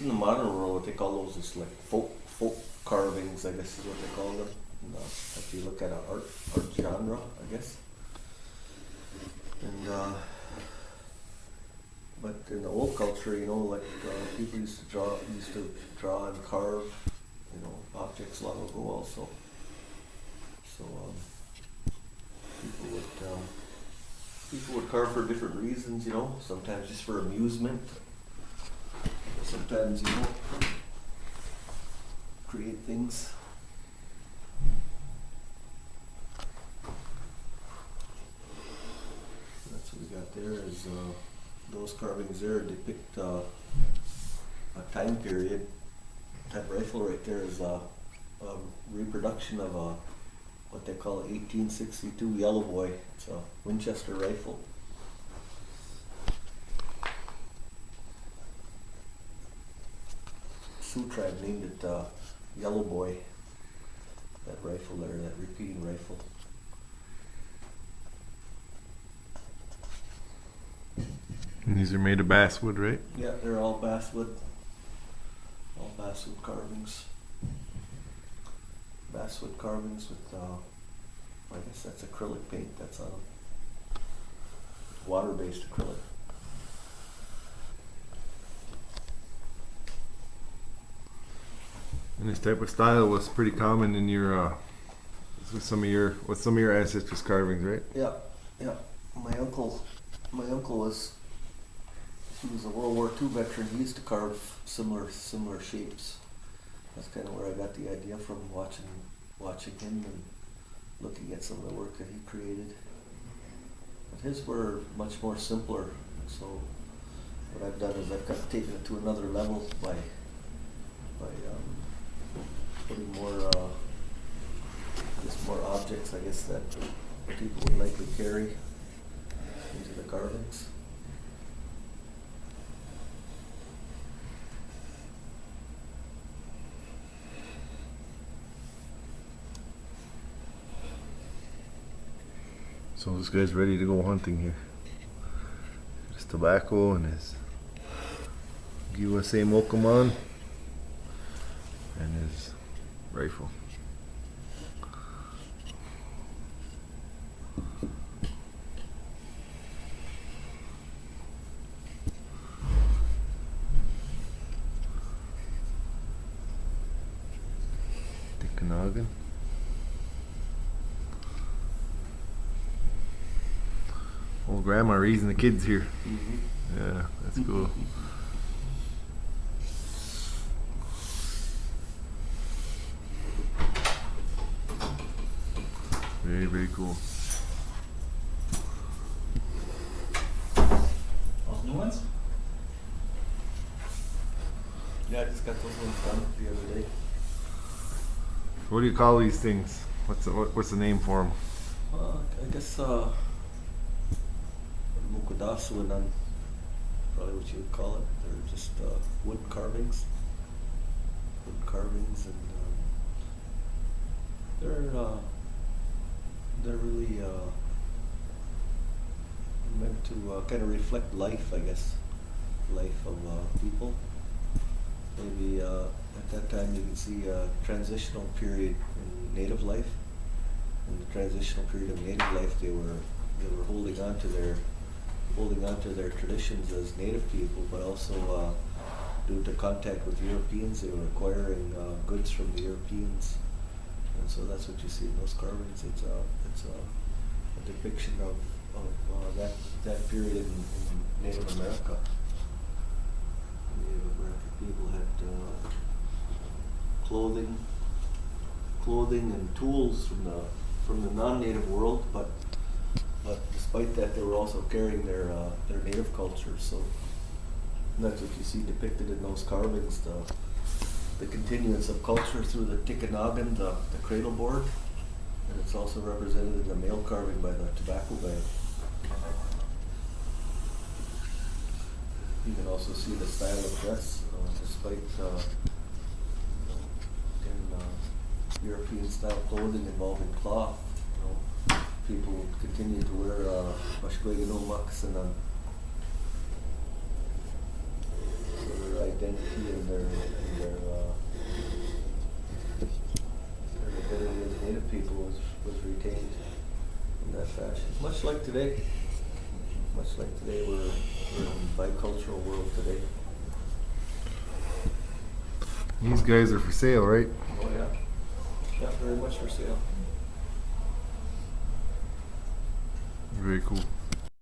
guess in the modern world, they call those just like folk carvings, I guess is what they call them. And, if you look at an art genre, I guess. And but in the old culture, you know, like people used to draw and carve, you know, objects long ago also. So people would carve for different reasons, you know. Sometimes just for amusement. Sometimes, you know, create things. That's what we got there. Is those carvings there depict a time period. That rifle right there is a reproduction of what they call 1862 Yellow Boy. It's a Winchester rifle. Sioux tribe named it Yellow Boy. That rifle there, that repeating rifle. And these are made of basswood, right? Yeah, they're all basswood. All basswood carvings. Basswood carvings with, I guess that's acrylic paint that's on them. Water-based acrylic. And this type of style was pretty common in your, with some of your ancestors' carvings, right? Yeah, yeah. My uncle was, he was a World War II veteran. He used to carve similar shapes. That's kind of where I got the idea from, watching him and looking at some of the work that he created. But his were much more simpler. So what I've done is I've kind of taken it to another level by putting more objects, I guess, that people would likely carry into the carvings. So this guy's ready to go hunting here. His tobacco and his Ojibwemowin and his rifle. Tikanagan. Old grandma raising the kids here. Mm-hmm. Yeah, that's cool. Very, very cool. Those new ones? Yeah, I just got those ones done the other day. What do you call these things? What's the name for them? I guess Mukudasuanan, probably what you would call it. They're just wood carvings. Wood carvings, and they're really meant to kind of reflect life, I guess, life of people. Maybe at that time you can see a transitional period in Native life. In the transitional period of Native life, they were holding on to their traditions as Native people, but also due to contact with Europeans, they were acquiring goods from the Europeans. And so that's what you see in those carvings. It's a depiction of that period in Native America. Native American people had clothing and tools from the non-native world, but despite that, they were also carrying their native culture. So that's what you see depicted in those carvings. The continuance of culture through the Tikanagan, the cradle board, and it's also represented in the mail carving by the tobacco bag. You can also see the style of dress, despite in European style clothing involving cloth. People would continue to wear Ojibwemowin moccasin on. So they're like identity and their identity as Native people was retained in that fashion. Much like today. Much like today, we're in a bicultural world today. These guys are for sale, right? Oh yeah. Yeah, very much for sale. Very cool.